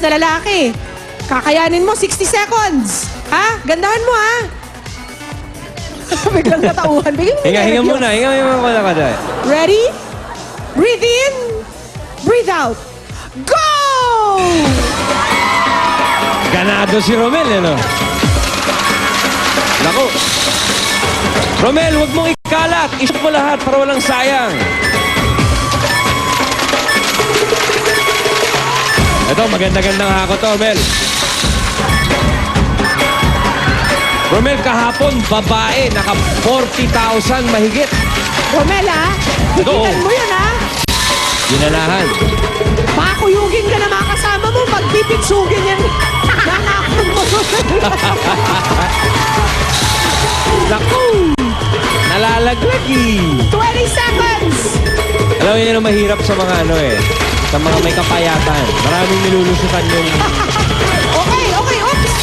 na lalaki. Kakayanin mo, 60 seconds. Ha? Gandahan mo, ha? Biglang natauhan. Hinga muna ka dahil. Ready? Breathe in. Breathe out. Go! Ganado si Romel, ano? Naku. Romel, huwag mong ikalat. Isip mo lahat para walang sayang. Ito, maganda-gandang hako to, Romel. Romel, kahapon, babae, naka 40,000 mahigit. Romel, ha? Higitan mo yun, ha? Ginanahan. Pakuyugin ka na mga kasama mo, magpipitsugin yan. Nanakon mo. Naku! Nalalaglag eh. 20 seconds. Alam mo yun ang mahirap sa mga ano eh. Sa mga may kapayatan. Maraming nilulusutan yung... Okay, oops.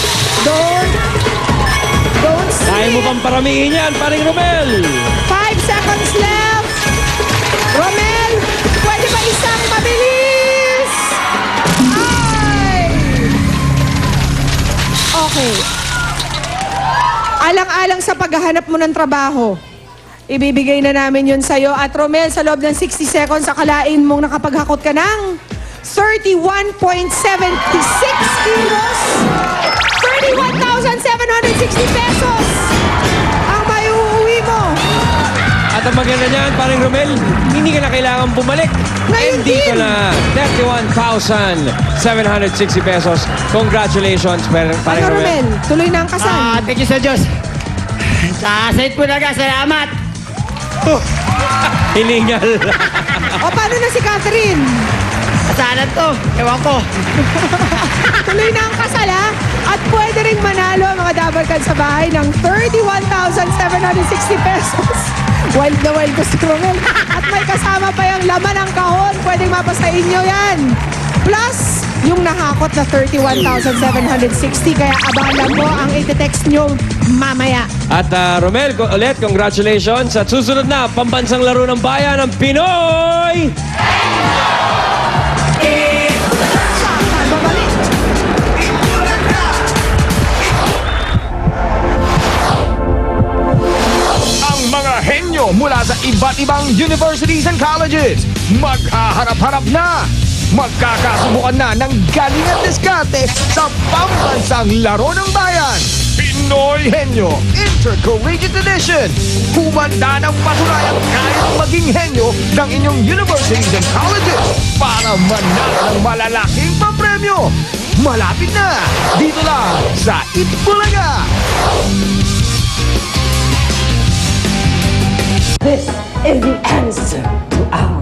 Don't Kaya mo pang paramihin yan, paring Romel. 5 seconds left. Romel, pwede ba isang mabilis? Ay! Okay. Alang-alang sa paghahanap mo ng trabaho, ibibigay na namin yun sa'yo. At Romel, sa loob ng 60 seconds, akalain mong nakapaghakot ka ng 31.76 kilos. 31,760 pesos ang may uuwi mo. At ang maganda niyan, paring Romel, hindi ka na kailangan bumalik. Ngayon And dito din. na, 31,760 pesos. Congratulations, paring Ano, Romel. Romel? Tuloy na ang kasal. Thank you sa Diyos. Sa site po na salamat. Hiningal. O, paano na si Catherine? Kasalan to. Ewan ko. Tuloy na ang kasal, ha? At pwede rin manalo ang mga dabarkan sa bahay ng 31,760 pesos. Wild na wild ko si Romel. At may kasama pa yung laman ng kahon. Pwedeng mapasa inyo yan. Plus, yung nahakot na 31,760. Kaya abala mo ang iti-text nyo mamaya. At Romel, ulit, congratulations. At susunod na, pambansang laro ng bayan ng Pinoy! Babalik. Ang mga henyo mula sa iba't ibang universities and colleges maghaharap-harap na. Magkakasubukan na ng galing at diskarte sa pambansang laro ng bayan. Pinoy Henyo Intercollegiate Edition. Humanda ng patunayang kayang maging henyo ng inyong universities and colleges para manalo ng malalaking papremyo. Malapit na, dito lang sa Itbulaga. This is the answer to our